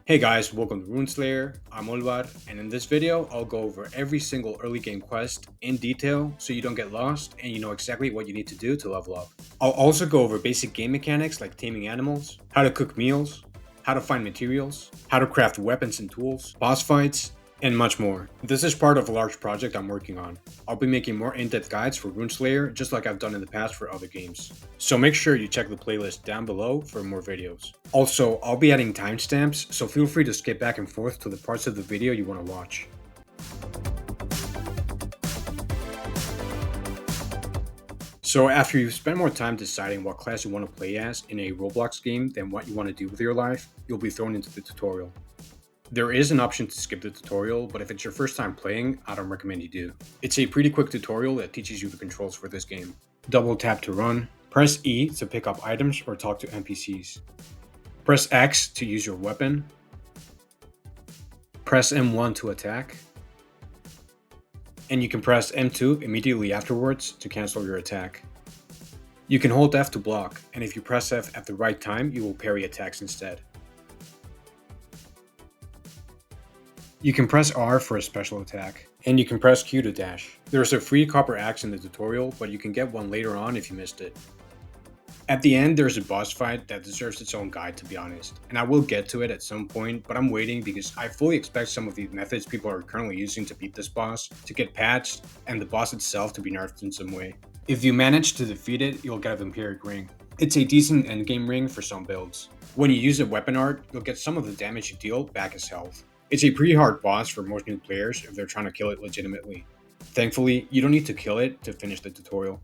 Hey guys, welcome to Rune Slayer. I'm Olvar, and in this video, I'll go over every single early game quest in detail so you don't get lost and you know exactly what you need to do to level up. I'll also go over basic game mechanics like taming animals, how to cook meals, how to find materials, how to craft weapons and tools, boss fights, and much more. This is part of a large project I'm working on. I'll be making more in-depth guides for Rune Slayer just like I've done in the past for other games. So make sure you check the playlist down below for more videos. Also, I'll be adding timestamps, so feel free to skip back and forth to the parts of the video you want to watch. So after you've spent more time deciding what class you want to play as in a Roblox game than what you want to do with your life, you'll be thrown into the tutorial. There is an option to skip the tutorial, but if it's your first time playing, I don't recommend you do. It's a pretty quick tutorial that teaches you the controls for this game. Double tap to run, press E to pick up items or talk to NPCs. Press X to use your weapon, press M1 to attack, and you can press M2 immediately afterwards to cancel your attack. You can hold F to block, and if you press F at the right time, you will parry attacks instead. You can press R for a special attack, and you can press Q to dash. There's a free copper axe in the tutorial, but you can get one later on if you missed it. At the end, there's a boss fight that deserves its own guide, to be honest, and I will get to it at some point, but I'm waiting because I fully expect some of the methods people are currently using to beat this boss to get patched, and the boss itself to be nerfed in some way. If you manage to defeat it, you'll get a Vampiric Ring. It's a decent endgame ring for some builds. When you use a weapon art, you'll get some of the damage you deal back as health. It's a pretty hard boss for most new players if they're trying to kill it legitimately. Thankfully, you don't need to kill it to finish the tutorial.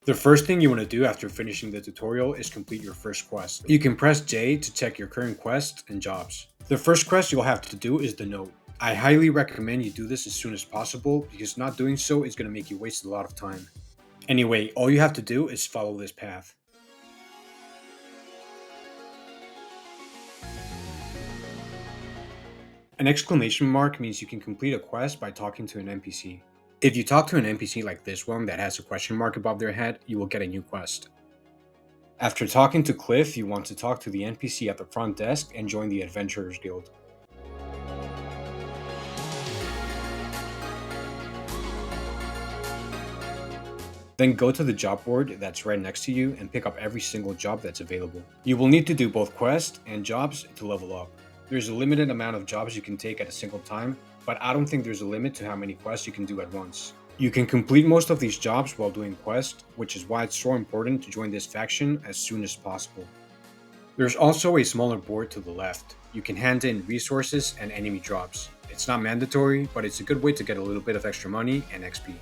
The first thing you want to do after finishing the tutorial is complete your first quest. You can press J to check your current quests and jobs. The first quest you'll have to do is the note. I highly recommend you do this as soon as possible because not doing so is going to make you waste a lot of time. Anyway, all you have to do is follow this path. An exclamation mark means you can complete a quest by talking to an NPC. If you talk to an NPC like this one that has a question mark above their head, you will get a new quest. After talking to Cliff, you want to talk to the NPC at the front desk and join the Adventurers Guild. Then go to the job board that's right next to you and pick up every single job that's available. You will need to do both quests and jobs to level up. There's a limited amount of jobs you can take at a single time, but I don't think there's a limit to how many quests you can do at once. You can complete most of these jobs while doing quests, which is why it's so important to join this faction as soon as possible. There's also a smaller board to the left. You can hand in resources and enemy drops. It's not mandatory, but it's a good way to get a little bit of extra money and XP.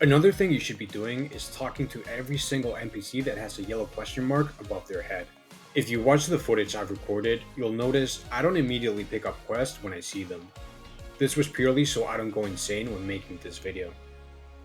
Another thing you should be doing is talking to every single NPC that has a yellow question mark above their head. If you watch the footage I've recorded, you'll notice I don't immediately pick up quests when I see them. This was purely so I don't go insane when making this video.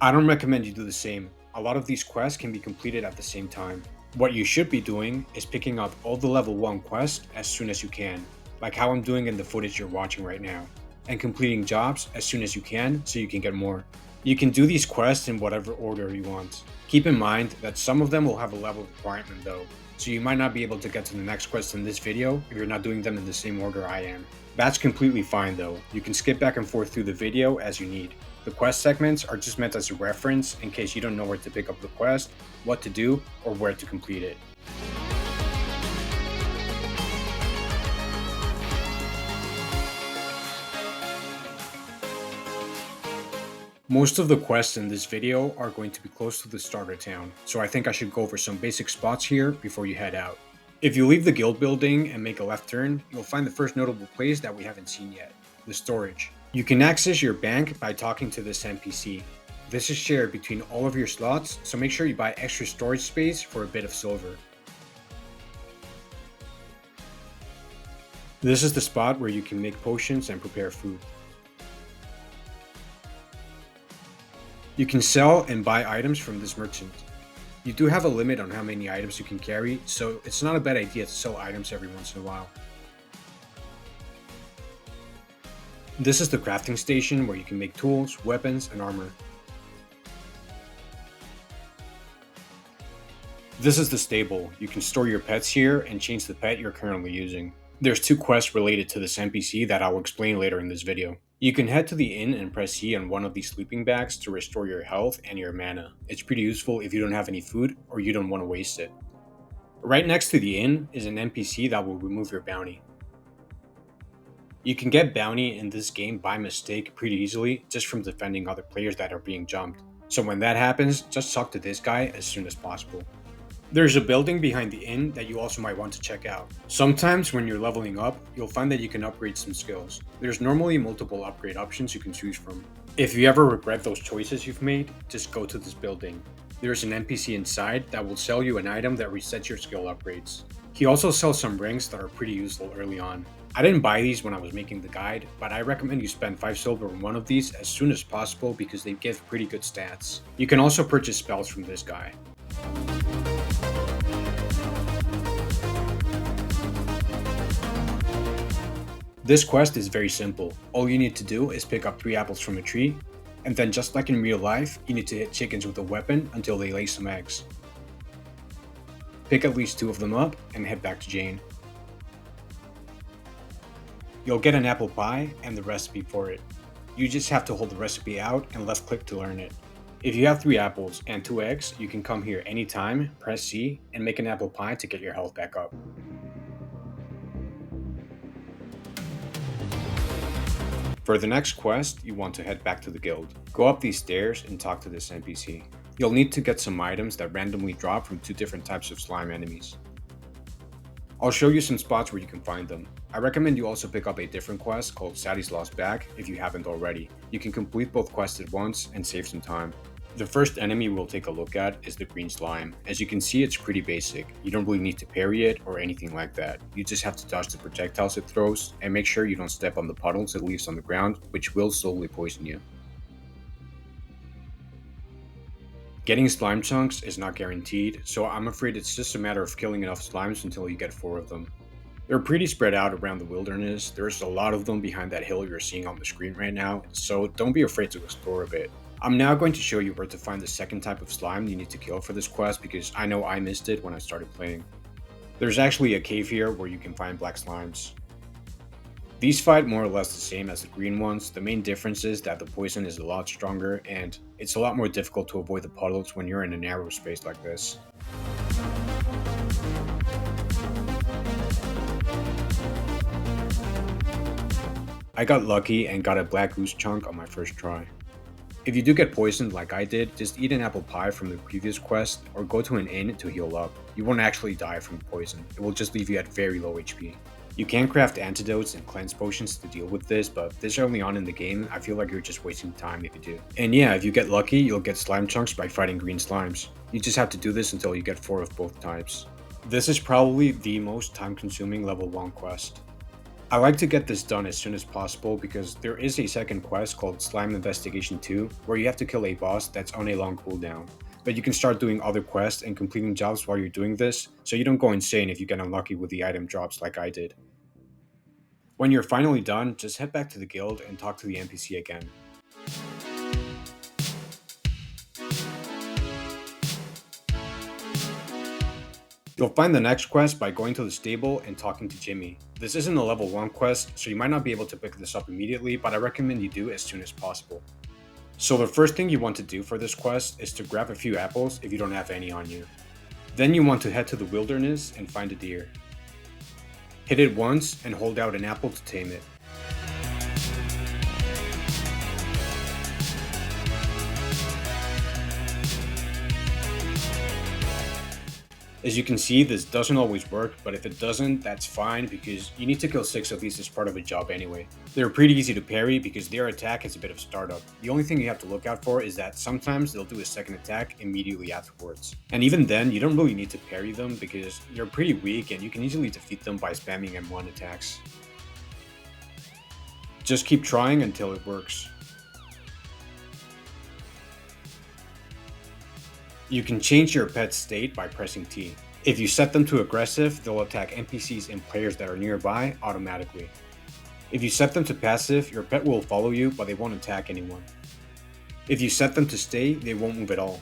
I don't recommend you do the same. A lot of these quests can be completed at the same time. What you should be doing is picking up all the level 1 quests as soon as you can, like how I'm doing in the footage you're watching right now, and completing jobs as soon as you can so you can get more. You can do these quests in whatever order you want. Keep in mind that some of them will have a level requirement though, so you might not be able to get to the next quest in this video if you're not doing them in the same order I am. That's completely fine though, you can skip back and forth through the video as you need. The quest segments are just meant as a reference in case you don't know where to pick up the quest, what to do, or where to complete it. Most of the quests in this video are going to be close to the starter town, so I think I should go over some basic spots here before you head out. If you leave the guild building and make a left turn, you'll find the first notable place that we haven't seen yet, the storage. You can access your bank by talking to this NPC. This is shared between all of your slots, so make sure you buy extra storage space for a bit of silver. This is the spot where you can make potions and prepare food. You can sell and buy items from this merchant. You do have a limit on how many items you can carry, so it's not a bad idea to sell items every once in a while. This is the crafting station where you can make tools, weapons, and armor. This is the stable. You can store your pets here and change the pet you're currently using. There's 2 quests related to this NPC that I will explain later in this video. You can head to the inn and press E on one of these sleeping bags to restore your health and your mana. It's pretty useful if you don't have any food or you don't want to waste it. Right next to the inn is an NPC that will remove your bounty. You can get bounty in this game by mistake pretty easily just from defending other players that are being jumped. So when that happens, just talk to this guy as soon as possible. There's a building behind the inn that you also might want to check out. Sometimes when you're leveling up, you'll find that you can upgrade some skills. There's normally multiple upgrade options you can choose from. If you ever regret those choices you've made, just go to this building. There's an NPC inside that will sell you an item that resets your skill upgrades. He also sells some rings that are pretty useful early on. I didn't buy these when I was making the guide, but I recommend you spend 5 silver on one of these as soon as possible because they give pretty good stats. You can also purchase spells from this guy. This quest is very simple. All you need to do is pick up 3 apples from a tree, and then just like in real life, you need to hit chickens with a weapon until they lay some eggs. Pick at least 2 of them up and head back to Jane. You'll get an apple pie and the recipe for it. You just have to hold the recipe out and left click to learn it. If you have 3 apples and 2 eggs, you can come here anytime, press C, and make an apple pie to get your health back up. For the next quest, you want to head back to the guild. Go up these stairs and talk to this NPC. You'll need to get some items that randomly drop from 2 different types of slime enemies. I'll show you some spots where you can find them. I recommend you also pick up a different quest called Sadie's Lost Bag if you haven't already. You can complete both quests at once and save some time. The first enemy we'll take a look at is the green slime. As you can see, it's pretty basic. You don't really need to parry it or anything like that. You just have to dodge the projectiles it throws and make sure you don't step on the puddles it leaves on the ground, which will slowly poison you. Getting slime chunks is not guaranteed, so I'm afraid it's just a matter of killing enough slimes until you get 4 of them. They're pretty spread out around the wilderness. There's a lot of them behind that hill you're seeing on the screen right now, so don't be afraid to explore a bit. I'm now going to show you where to find the second type of slime you need to kill for this quest because I know I missed it when I started playing. There's actually a cave here where you can find black slimes. These fight more or less the same as the green ones. The main difference is that the poison is a lot stronger and it's a lot more difficult to avoid the puddles when you're in a narrow space like this. I got lucky and got a black goose chunk on my first try. If you do get poisoned like I did, just eat an apple pie from the previous quest or go to an inn to heal up. You won't actually die from the poison, it will just leave you at very low HP. You can craft antidotes and cleanse potions to deal with this, but this early on in the game, I feel like you're just wasting time if you do. And yeah, if you get lucky, you'll get slime chunks by fighting green slimes. You just have to do this until you get 4 of both types. This is probably the most time-consuming level 1 quest. I like to get this done as soon as possible because there is a second quest called Slime Investigation 2 where you have to kill a boss that's on a long cooldown. But you can start doing other quests and completing jobs while you're doing this, so you don't go insane if you get unlucky with the item drops like I did. When you're finally done, just head back to the guild and talk to the NPC again. You'll find the next quest by going to the stable and talking to Jimmy. This isn't a level 1 quest, so you might not be able to pick this up immediately, but I recommend you do as soon as possible. So the first thing you want to do for this quest is to grab a few apples if you don't have any on you. Then you want to head to the wilderness and find a deer. Hit it once and hold out an apple to tame it. As you can see, this doesn't always work, but if it doesn't, that's fine because you need to kill 6 of these as part of a job anyway. They're pretty easy to parry because their attack is a bit of startup. The only thing you have to look out for is that sometimes they'll do a second attack immediately afterwards. And even then, you don't really need to parry them because they're pretty weak and you can easily defeat them by spamming M1 attacks. Just keep trying until it works. You can change your pet's state by pressing T. If you set them to aggressive, they'll attack NPCs and players that are nearby automatically. If you set them to passive, your pet will follow you, but they won't attack anyone. If you set them to stay, they won't move at all.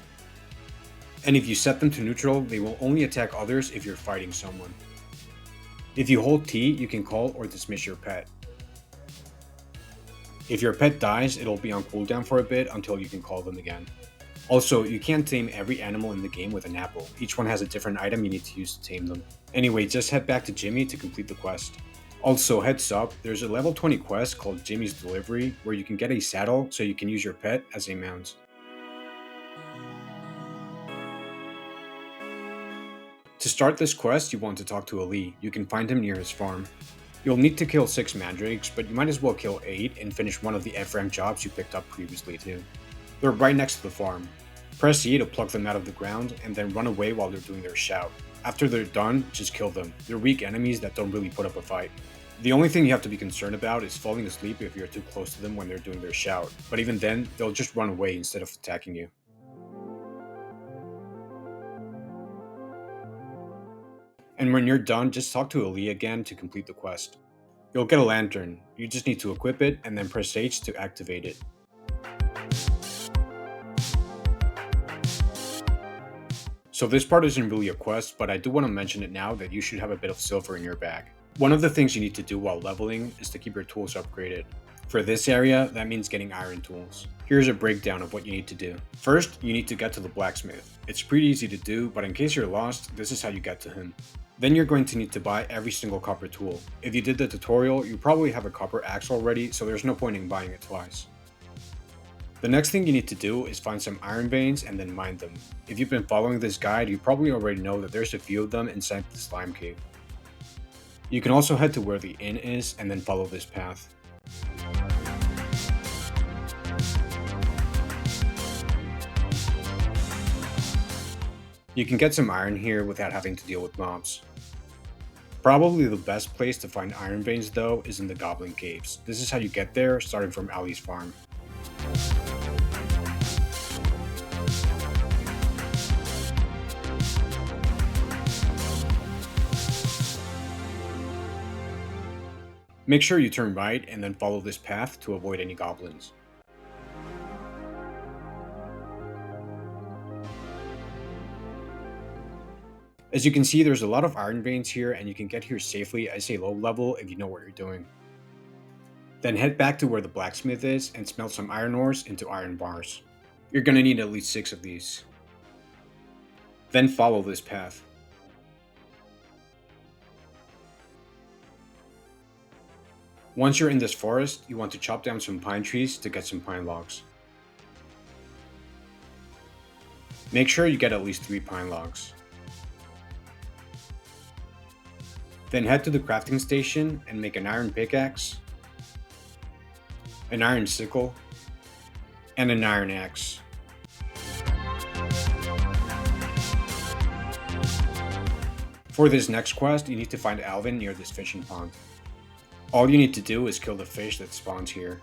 And if you set them to neutral, they will only attack others if you're fighting someone. If you hold T, you can call or dismiss your pet. If your pet dies, it'll be on cooldown for a bit until you can call them again. Also, you can't tame every animal in the game with an apple. Each one has a different item you need to use to tame them. Anyway, just head back to Jimmy to complete the quest. Also, heads up, there's a level 20 quest called Jimmy's Delivery where you can get a saddle so you can use your pet as a mount. To start this quest, you want to talk to Ali. You can find him near his farm. You'll need to kill 6 mandrakes, but you might as well kill 8 and finish one of the F-rank jobs you picked up previously too. They're right next to the farm. Press E to pluck them out of the ground, and then run away while they're doing their shout. After they're done, just kill them. They're weak enemies that don't really put up a fight. The only thing you have to be concerned about is falling asleep if you're too close to them when they're doing their shout, but even then, they'll just run away instead of attacking you. And when you're done, just talk to Ali again to complete the quest. You'll get a lantern. You just need to equip it and then press H to activate it. So this part isn't really a quest, but I do want to mention it now that you should have a bit of silver in your bag. One of the things you need to do while leveling is to keep your tools upgraded. For this area, that means getting iron tools. Here's a breakdown of what you need to do. First, you need to get to the blacksmith. It's pretty easy to do, but in case you're lost, this is how you get to him. Then you're going to need to buy every single copper tool. If you did the tutorial, you probably have a copper axe already, so there's no point in buying it twice. The next thing you need to do is find some iron veins and then mine them. If you've been following this guide, you probably already know that there's a few of them inside the slime cave. You can also head to where the inn is and then follow this path. You can get some iron here without having to deal with mobs. Probably the best place to find iron veins though is in the Goblin Caves. This is how you get there, starting from Ali's farm. Make sure you turn right and then follow this path to avoid any goblins. As you can see, there's a lot of iron veins here and you can get here safely as a low level if you know what you're doing. Then head back to where the blacksmith is and smelt some iron ores into iron bars. You're gonna need at least 6 of these. Then follow this path. Once you're in this forest, you want to chop down some pine trees to get some pine logs. Make sure you get at least 3 pine logs. Then head to the crafting station and make an iron pickaxe, an iron sickle, and an iron axe. For this next quest, you need to find Alvin near this fishing pond. All you need to do is kill the fish that spawns here.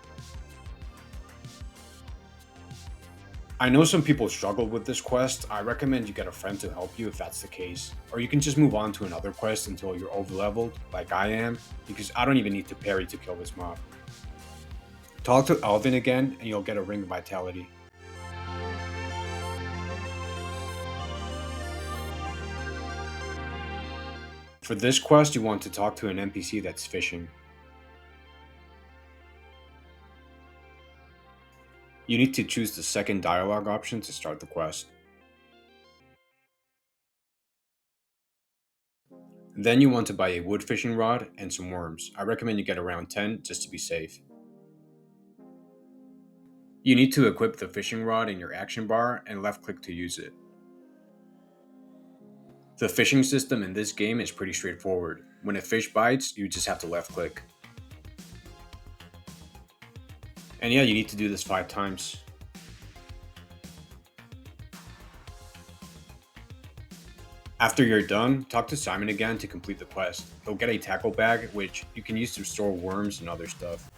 I know some people struggle with this quest. I recommend you get a friend to help you if that's the case. Or you can just move on to another quest until you're overleveled, like I am, because I don't even need to parry to kill this mob. Talk to Alvin again and you'll get a ring of vitality. For this quest, you want to talk to an NPC that's fishing. You need to choose the second dialogue option to start the quest. Then you want to buy a wood fishing rod and some worms. I recommend you get around 10 just to be safe. You need to equip the fishing rod in your action bar and left click to use it. The fishing system in this game is pretty straightforward. When a fish bites, you just have to left click. And yeah, you need to do this 5 times. After you're done, talk to Simon again to complete the quest. He'll get a tackle bag, which you can use to store worms and other stuff.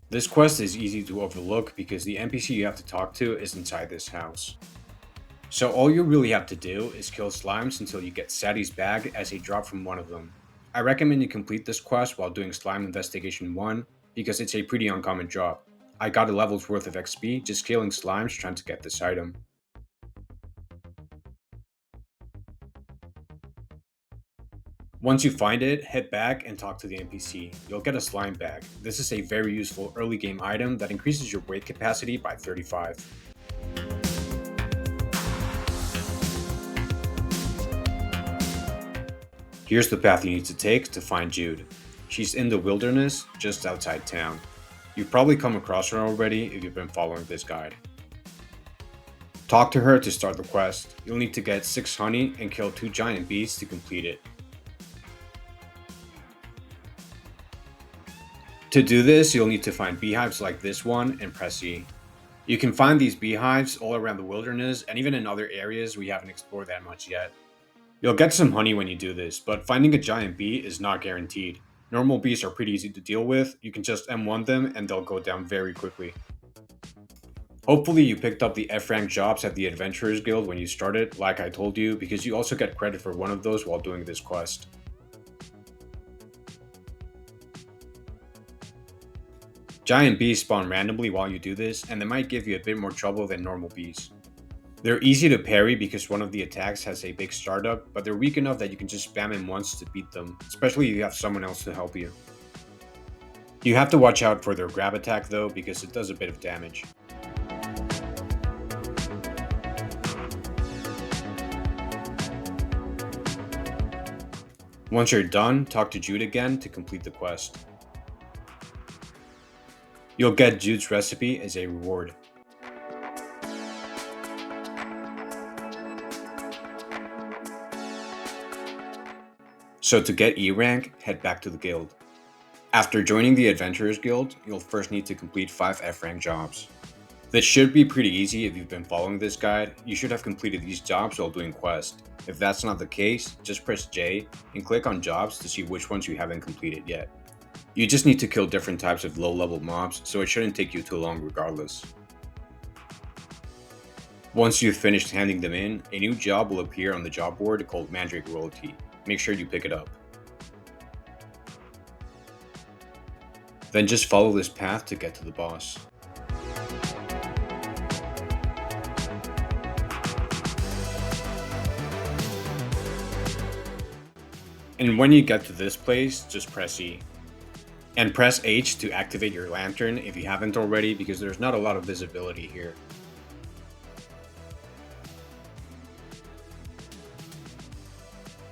This quest is easy to overlook because the NPC you have to talk to is inside this house. So all you really have to do is kill slimes until you get Sadie's bag as a drop from one of them. I recommend you complete this quest while doing Slime Investigation 1, because it's a pretty uncommon job. I got a level's worth of XP just killing slimes trying to get this item. Once you find it, head back and talk to the NPC. You'll get a slime bag. This is a very useful early game item that increases your weight capacity by 35. Here's the path you need to take to find Jude. She's in the wilderness, just outside town. You've probably come across her already if you've been following this guide. Talk to her to start the quest. You'll need to get 6 honey and kill 2 giant bees to complete it. To do this, you'll need to find beehives like this one and press E. You can find these beehives all around the wilderness and even in other areas we haven't explored that much yet. You'll get some honey when you do this, but finding a giant bee is not guaranteed. Normal bees are pretty easy to deal with, you can just M1 them and they'll go down very quickly. Hopefully you picked up the F rank jobs at the Adventurers Guild when you started, like I told you, because you also get credit for one of those while doing this quest. Giant bees spawn randomly while you do this, and they might give you a bit more trouble than normal bees. They're easy to parry because one of the attacks has a big startup, but they're weak enough that you can just spam him once to beat them, especially if you have someone else to help you. You have to watch out for their grab attack though, because it does a bit of damage. Once you're done, talk to Jude again to complete the quest. You'll get Jude's recipe as a reward. So to get E rank, head back to the guild. After joining the Adventurers Guild, you'll first need to complete 5 F rank jobs. This should be pretty easy if you've been following this guide. You should have completed these jobs while doing quests. If that's not the case, just press J and click on jobs to see which ones you haven't completed yet. You just need to kill different types of low level mobs, so it shouldn't take you too long regardless. Once you've finished handing them in, a new job will appear on the job board called Mandrake Royalty. Make sure you pick it up. Then just follow this path to get to the boss. And when you get to this place, just press E. And press H to activate your lantern if you haven't already, because there's not a lot of visibility here.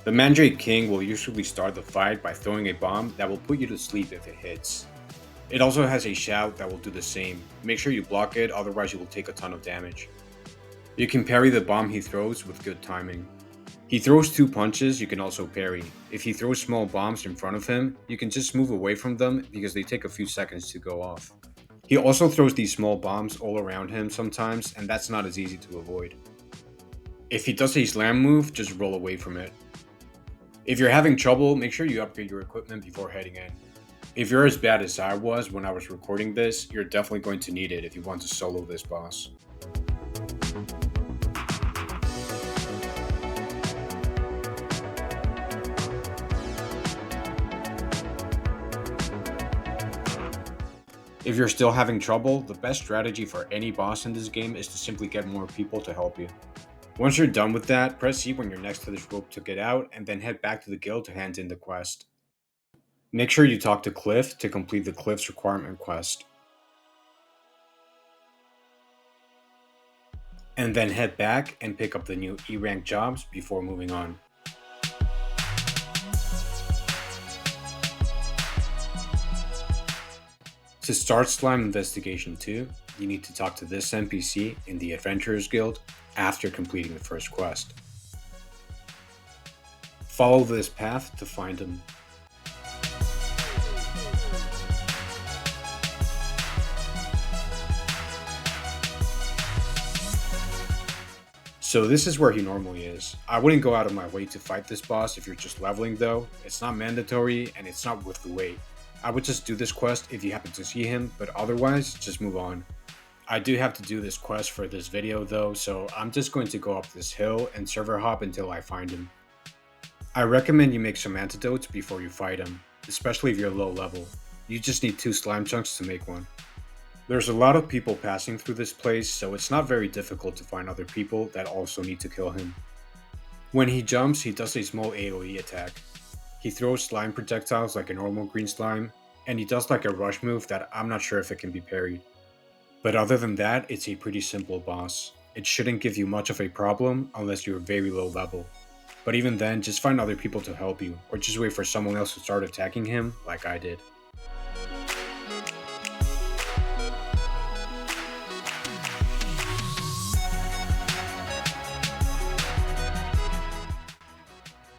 The Mandrake King will usually start the fight by throwing a bomb that will put you to sleep if it hits. It also has a shout that will do the same. Make sure you block it, otherwise you will take a ton of damage. You can parry the bomb he throws with good timing. He throws 2 punches you can also parry. If he throws small bombs in front of him, you can just move away from them because they take a few seconds to go off. He also throws these small bombs all around him sometimes, and that's not as easy to avoid. If he does a slam move, just roll away from it. If you're having trouble, make sure you upgrade your equipment before heading in. If you're as bad as I was when I was recording this, you're definitely going to need it if you want to solo this boss. If you're still having trouble, the best strategy for any boss in this game is to simply get more people to help you. Once you're done with that, press C when you're next to this rope to get out, and then head back to the guild to hand in the quest. Make sure you talk to Cliff to complete the Cliff's requirement quest. And then head back and pick up the new E rank jobs before moving on. To start Slime Investigation 2, you need to talk to this NPC in the Adventurers Guild after completing the first quest. Follow this path to find him. So this is where he normally is. I wouldn't go out of my way to fight this boss if you're just leveling though. It's not mandatory and it's not worth the wait. I would just do this quest if you happen to see him, but otherwise, just move on. I do have to do this quest for this video though, so I'm just going to go up this hill and server hop until I find him. I recommend you make some antidotes before you fight him, especially if you're low level. You just need 2 slime chunks to make one. There's a lot of people passing through this place, so it's not very difficult to find other people that also need to kill him. When he jumps, he does a small AoE attack. He throws slime projectiles like a normal green slime, and he does like a rush move that I'm not sure if it can be parried. But other than that, it's a pretty simple boss. It shouldn't give you much of a problem unless you're very low level. But even then, just find other people to help you, or just wait for someone else to start attacking him like I did.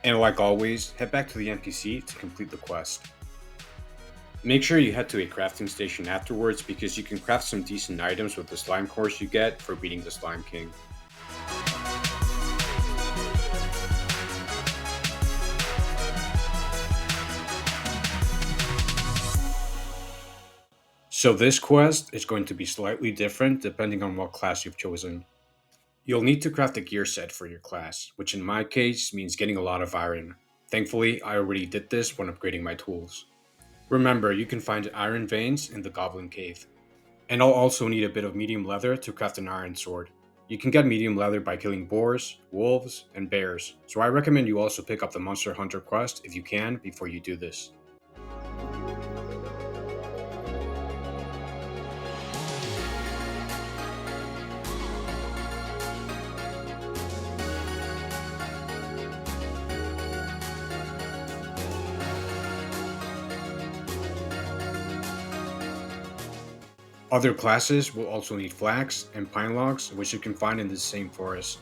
And like always, head back to the NPC to complete the quest. Make sure you head to a crafting station afterwards because you can craft some decent items with the slime cores you get for beating the Slime King. So this quest is going to be slightly different depending on what class you've chosen. You'll need to craft a gear set for your class, which in my case means getting a lot of iron. Thankfully, I already did this when upgrading my tools. Remember, you can find iron veins in the Goblin Cave. And I'll also need a bit of medium leather to craft an iron sword. You can get medium leather by killing boars, wolves, and bears, so I recommend you also pick up the Monster Hunter quest if you can before you do this. Other classes will also need flax and pine logs, which you can find in the same forest.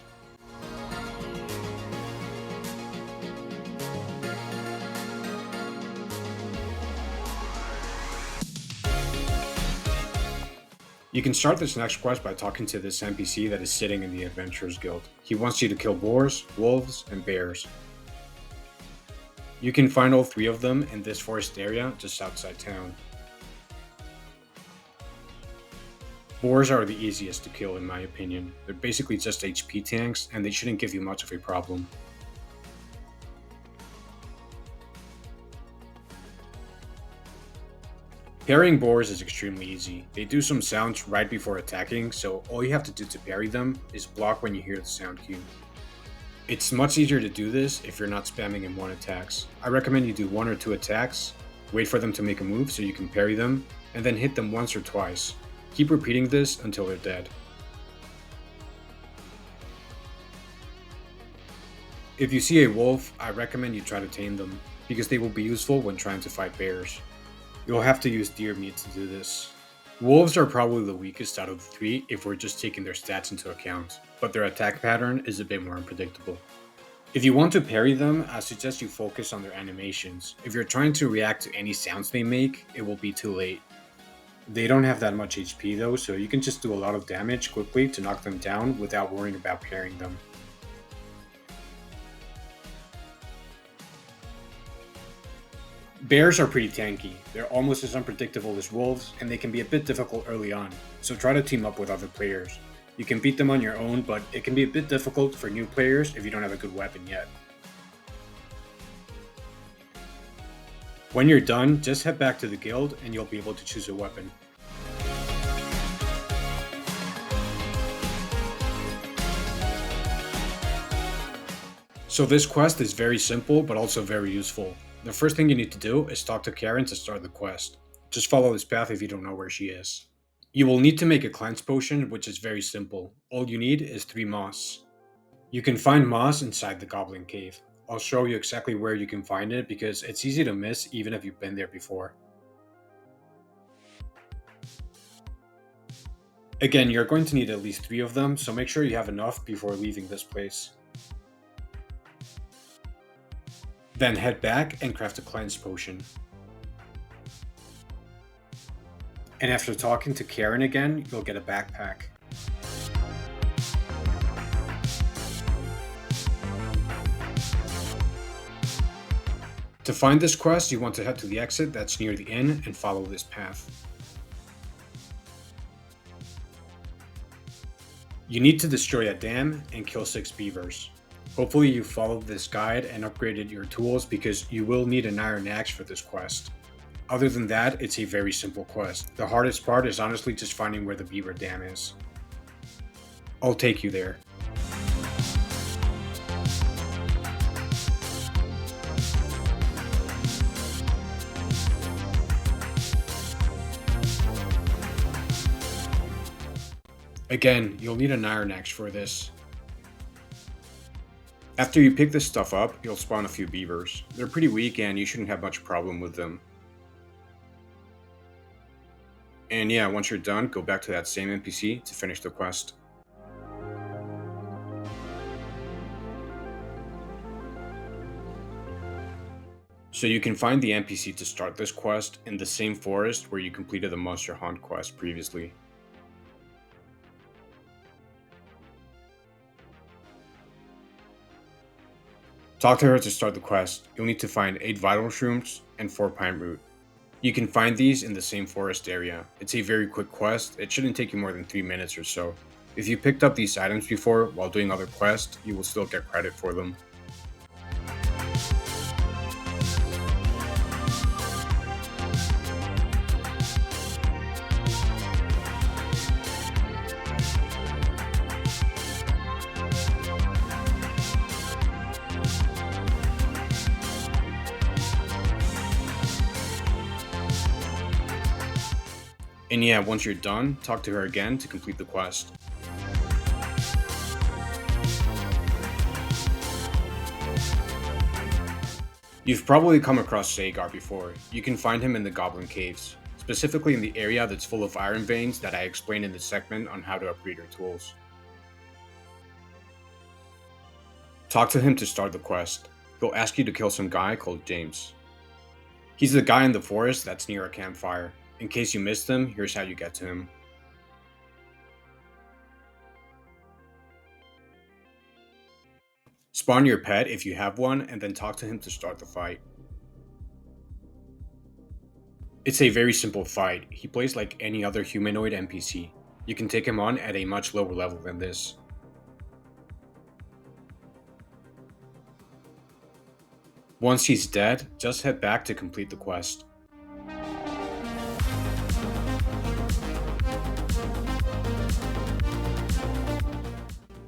You can start this next quest by talking to this NPC that is sitting in the Adventurers Guild. He wants you to kill boars, wolves, and bears. You can find all 3 of them in this forest area just outside town. Boars are the easiest to kill in my opinion. They're basically just HP tanks and they shouldn't give you much of a problem. Parrying boars is extremely easy. They do some sounds right before attacking, so all you have to do to parry them is block when you hear the sound cue. It's much easier to do this if you're not spamming in 1 attacks. I recommend you do 1 or 2 attacks, wait for them to make a move so you can parry them, and then hit them once or twice. Keep repeating this until they're dead. If you see a wolf, I recommend you try to tame them, because they will be useful when trying to fight bears. You'll have to use deer meat to do this. Wolves are probably the weakest out of the 3 if we're just taking their stats into account, but their attack pattern is a bit more unpredictable. If you want to parry them, I suggest you focus on their animations. If you're trying to react to any sounds they make, it will be too late. They don't have that much HP though, so you can just do a lot of damage quickly to knock them down without worrying about parrying them. Bears are pretty tanky. They're almost as unpredictable as wolves, and they can be a bit difficult early on, so try to team up with other players. You can beat them on your own, but it can be a bit difficult for new players if you don't have a good weapon yet. When you're done, just head back to the guild and you'll be able to choose a weapon. So this quest is very simple but also very useful. The first thing you need to do is talk to Karen to start the quest. Just follow this path if you don't know where she is. You will need to make a cleanse potion, which is very simple. All you need is 3 moss. You can find moss inside the Goblin Cave. I'll show you exactly where you can find it because it's easy to miss even if you've been there before. Again, you're going to need at least 3 of them, so make sure you have enough before leaving this place. Then head back and craft a cleanse potion. And after talking to Karen again, you'll get a backpack. To find this quest, you want to head to the exit that's near the inn and follow this path. You need to destroy a dam and kill 6 beavers. Hopefully you followed this guide and upgraded your tools because you will need an iron axe for this quest. Other than that, it's a very simple quest. The hardest part is honestly just finding where the beaver dam is. I'll take you there. Again, you'll need an iron axe for this. After you pick this stuff up, you'll spawn a few beavers. They're pretty weak and you shouldn't have much problem with them. And yeah, once you're done, go back to that same NPC to finish the quest. So you can find the NPC to start this quest in the same forest where you completed the Monster Hunt quest previously. Talk to her to start the quest. You'll need to find 8 vital shrooms and 4 pine root. You can find these in the same forest area. It's a very quick quest, it shouldn't take you more than 3 minutes or so. If you picked up these items before while doing other quests, you will still get credit for them. And yeah, once you're done, talk to her again to complete the quest. You've probably come across Saegar before. You can find him in the Goblin Caves, specifically in the area that's full of iron veins that I explained in the segment on how to upgrade your tools. Talk to him to start the quest. He'll ask you to kill some guy called James. He's the guy in the forest that's near a campfire. In case you missed him, here's how you get to him. Spawn your pet if you have one, and then talk to him to start the fight. It's a very simple fight. He plays like any other humanoid NPC. You can take him on at a much lower level than this. Once he's dead, just head back to complete the quest.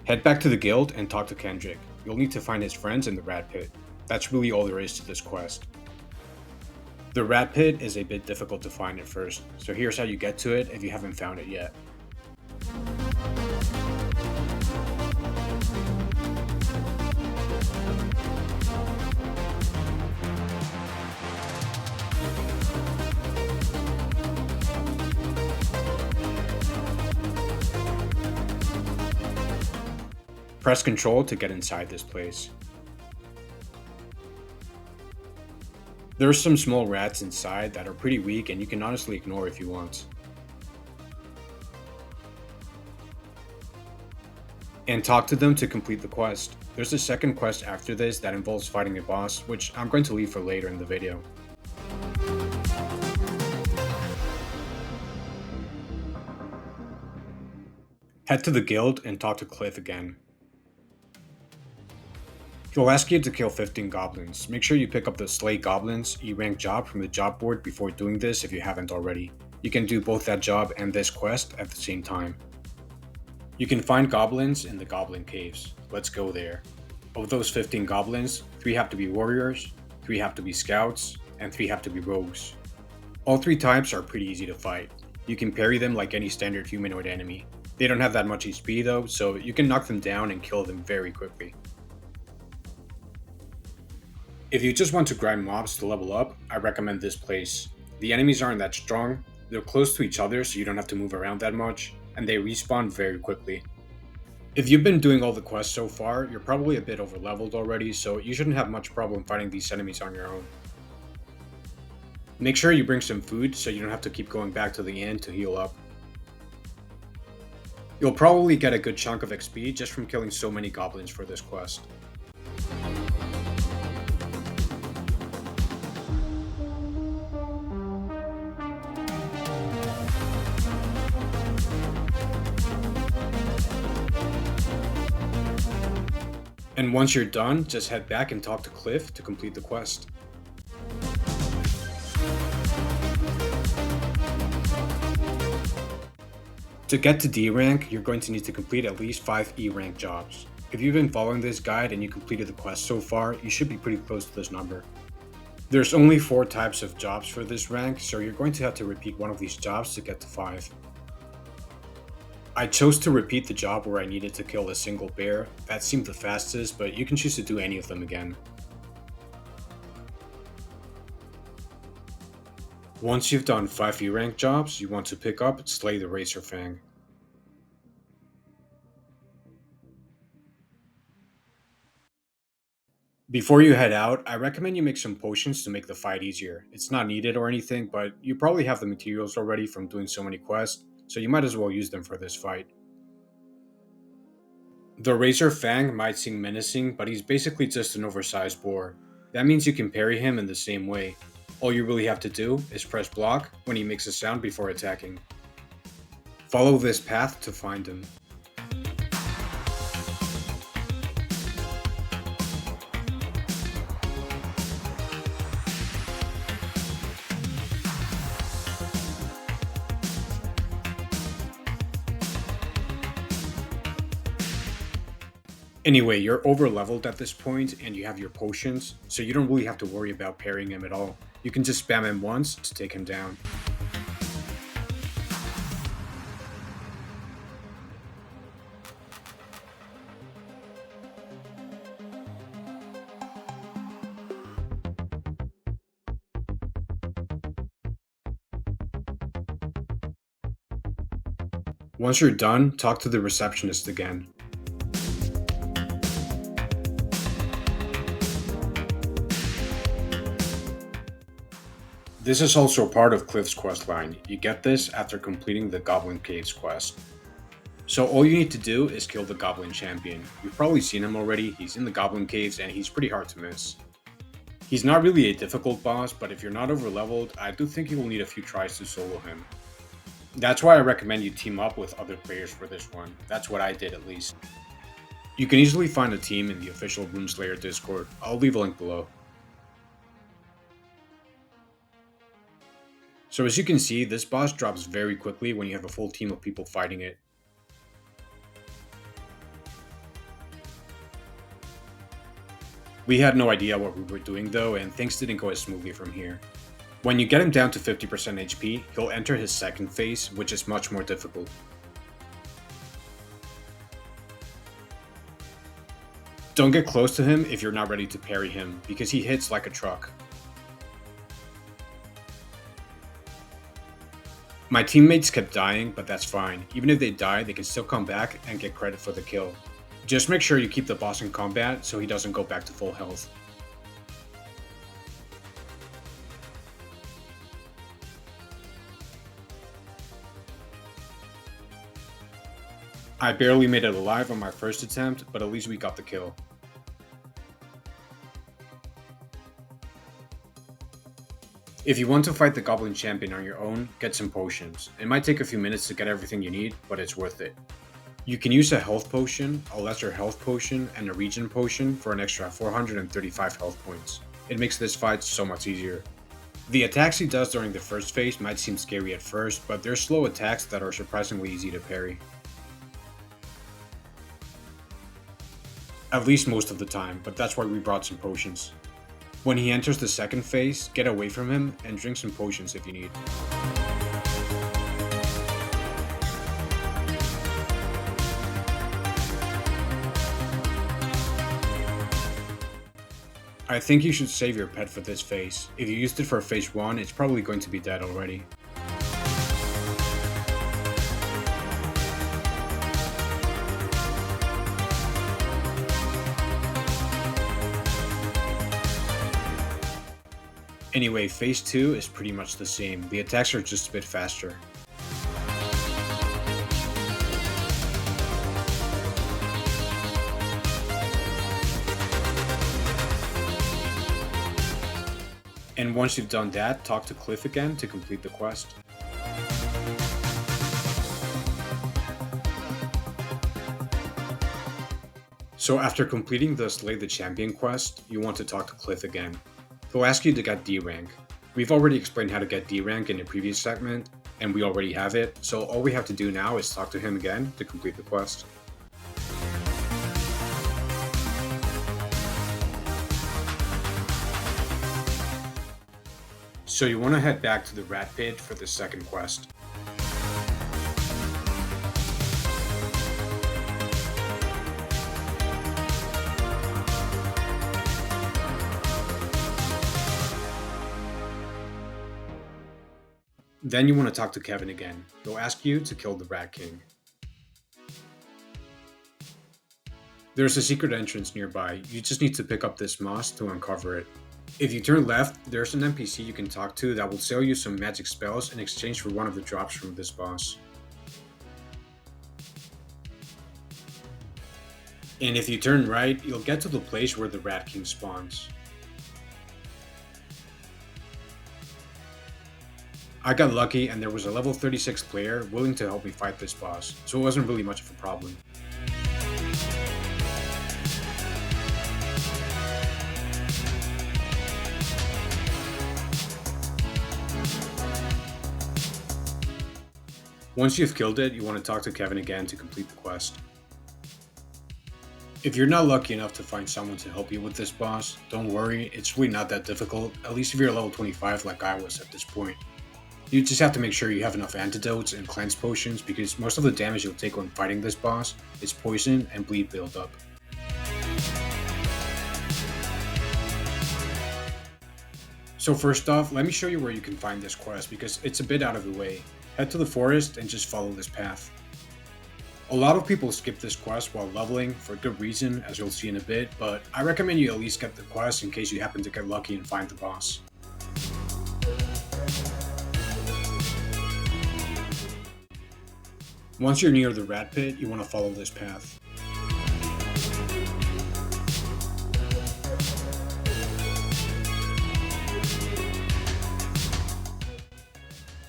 Head back to the guild and talk to Kendrick. You'll need to find his friends in the rat pit. That's really all there is to this quest. The rat pit is a bit difficult to find at first, so here's how you get to it if you haven't found it yet. Press Ctrl to get inside this place. There are some small rats inside that are pretty weak and you can honestly ignore if you want. And talk to them to complete the quest. There's a second quest after this that involves fighting a boss, which I'm going to leave for later in the video. Head to the guild and talk to Cliff again. He'll ask you to kill 15 goblins. Make sure you pick up the Slay Goblins E-rank job from the job board before doing this if you haven't already. You can do both that job and this quest at the same time. You can find goblins in the Goblin Caves. Let's go there. Of those 15 goblins, 3 have to be warriors, 3 have to be scouts, and 3 have to be rogues. All 3 types are pretty easy to fight. You can parry them like any standard humanoid enemy. They don't have that much HP though, so you can knock them down and kill them very quickly. If you just want to grind mobs to level up, I recommend this place. The enemies aren't that strong, they're close to each other so you don't have to move around that much, and they respawn very quickly. If you've been doing all the quests so far, you're probably a bit over leveled already, so you shouldn't have much problem fighting these enemies on your own. Make sure you bring some food so you don't have to keep going back to the inn to heal up. You'll probably get a good chunk of XP just from killing so many goblins for this quest. And once you're done, just head back and talk to Cliff to complete the quest. To get to D rank, you're going to need to complete at least 5 E rank jobs. If you've been following this guide and you completed the quest so far, you should be pretty close to this number. There's only 4 types of jobs for this rank, so you're going to have to repeat one of these jobs to get to 5. I chose to repeat the job where I needed to kill a single bear. That seemed the fastest, but you can choose to do any of them again. Once you've done 5 E rank jobs, you want to pick up Slay the Racer Fang. Before you head out, I recommend you make some potions to make the fight easier. It's not needed or anything, but you probably have the materials already from doing so many quests, so you might as well use them for this fight. The Razor Fang might seem menacing, but he's basically just an oversized boar. That means you can parry him in the same way. All you really have to do is press block when he makes a sound before attacking. Follow this path to find him. Anyway, you're over leveled at this point and you have your potions, so you don't really have to worry about parrying him at all. You can just spam him once to take him down. Once you're done, talk to the receptionist again. This is also part of Cliff's questline. You get this after completing the Goblin Caves quest. So all you need to do is kill the Goblin Champion. You've probably seen him already, he's in the Goblin Caves and he's pretty hard to miss. He's not really a difficult boss, but if you're not over leveled, I do think you will need a few tries to solo him. That's why I recommend you team up with other players for this one. That's what I did at least. You can easily find a team in the official Rune Slayer Discord. I'll leave a link below. So as you can see, this boss drops very quickly when you have a full team of people fighting it. We had no idea what we were doing though, and things didn't go as smoothly from here. When you get him down to 50% HP, he'll enter his second phase, which is much more difficult. Don't get close to him if you're not ready to parry him, because he hits like a truck. My teammates kept dying, but that's fine. Even if they die, they can still come back and get credit for the kill. Just make sure you keep the boss in combat so he doesn't go back to full health. I barely made it alive on my first attempt, but at least we got the kill. If you want to fight the Goblin Champion on your own, get some potions. It might take a few minutes to get everything you need, but it's worth it. You can use a health potion, a lesser health potion, and a regen potion for an extra 435 health points. It makes this fight so much easier. The attacks he does during the first phase might seem scary at first, but they're slow attacks that are surprisingly easy to parry. At least most of the time, but that's why we brought some potions. When he enters the second phase, get away from him and drink some potions if you need. I think you should save your pet for this phase. If you used it for phase 1, it's probably going to be dead already. Anyway, phase 2 is pretty much the same. The attacks are just a bit faster. And once you've done that, talk to Cliff again to complete the quest. So after completing the Slay the Champion quest, you want to talk to Cliff again. He'll ask you to get D rank. We've already explained how to get D rank in a previous segment, and we already have it, so all we have to do now is talk to him again to complete the quest. So you want to head back to the rat pit for the second quest. Then you want to talk to Kevin again. He'll ask you to kill the Rat King. There's a secret entrance nearby. You just need to pick up this moss to uncover it. If you turn left, there's an NPC you can talk to that will sell you some magic spells in exchange for one of the drops from this boss. And if you turn right, you'll get to the place where the Rat King spawns. I got lucky and there was a level 36 player willing to help me fight this boss, so it wasn't really much of a problem. Once you've killed it, you want to talk to Kevin again to complete the quest. If you're not lucky enough to find someone to help you with this boss, don't worry, it's really not that difficult, at least if you're level 25 like I was at this point. You just have to make sure you have enough antidotes and cleanse potions because most of the damage you'll take when fighting this boss is poison and bleed buildup. So first off, let me show you where you can find this quest because it's a bit out of the way. Head to the forest and just follow this path. A lot of people skip this quest while leveling for good reason, as you'll see in a bit, but I recommend you at least get the quest in case you happen to get lucky and find the boss. Once you're near the rat pit, you want to follow this path.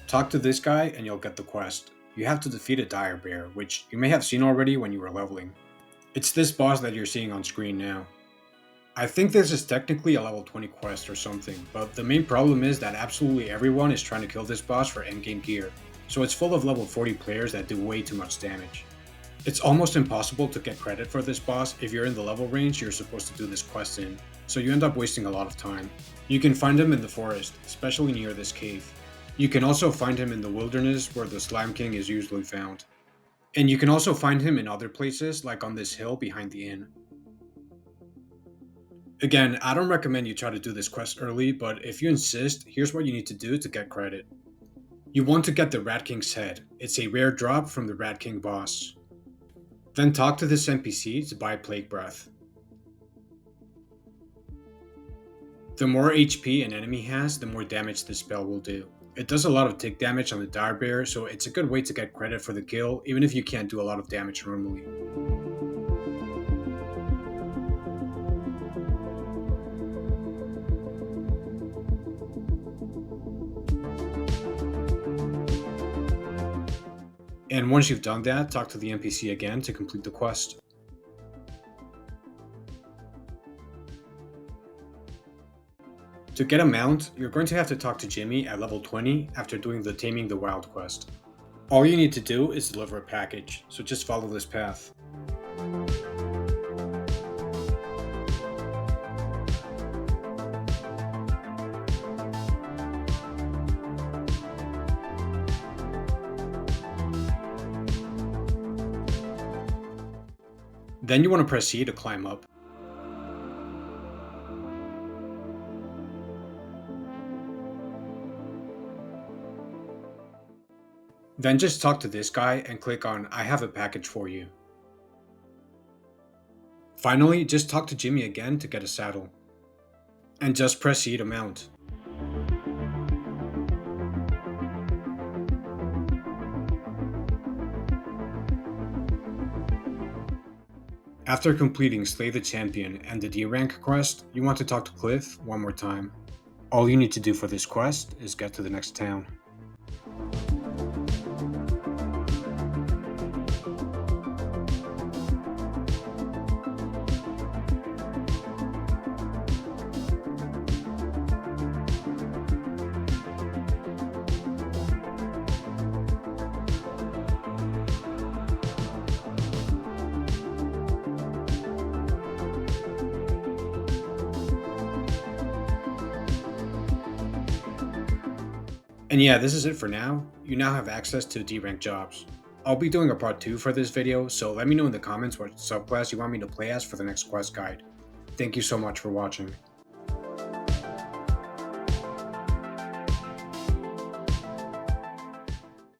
Talk to this guy and you'll get the quest. You have to defeat a dire bear, which you may have seen already when you were leveling. It's this boss that you're seeing on screen now. I think this is technically a level 20 quest or something, but the main problem is that absolutely everyone is trying to kill this boss for endgame gear, so it's full of level 40 players that do way too much damage. It's almost impossible to get credit for this boss if you're in the level range you're supposed to do this quest in, so you end up wasting a lot of time. You can find him in the forest, especially near this cave. You can also find him in the wilderness where the Slime King is usually found. And you can also find him in other places like on this hill behind the inn. Again, I don't recommend you try to do this quest early, but if you insist, here's what you need to do to get credit. You want to get the Rat King's head. It's a rare drop from the Rat King boss. Then talk to this NPC to buy Plague Breath. The more HP an enemy has, the more damage this spell will do. It does a lot of tick damage on the dire bear, so it's a good way to get credit for the kill, even if you can't do a lot of damage normally. And once you've done that, talk to the NPC again to complete the quest. To get a mount, you're going to have to talk to Jimmy at level 20 after doing the Taming the Wild quest. All you need to do is deliver a package, so just follow this path. Then you want to press C to climb up. Then just talk to this guy and click on I have a package for you. Finally, just talk to Jimmy again to get a saddle. And just press C to mount. After completing Slay the Champion and the D rank quest, you want to talk to Cliff one more time. All you need to do for this quest is get to the next town. And yeah, this is it for now. You now have access to D rank jobs. I'll be doing a part 2 for this video, so let me know in the comments what subclass you want me to play as for the next quest guide. Thank you so much for watching.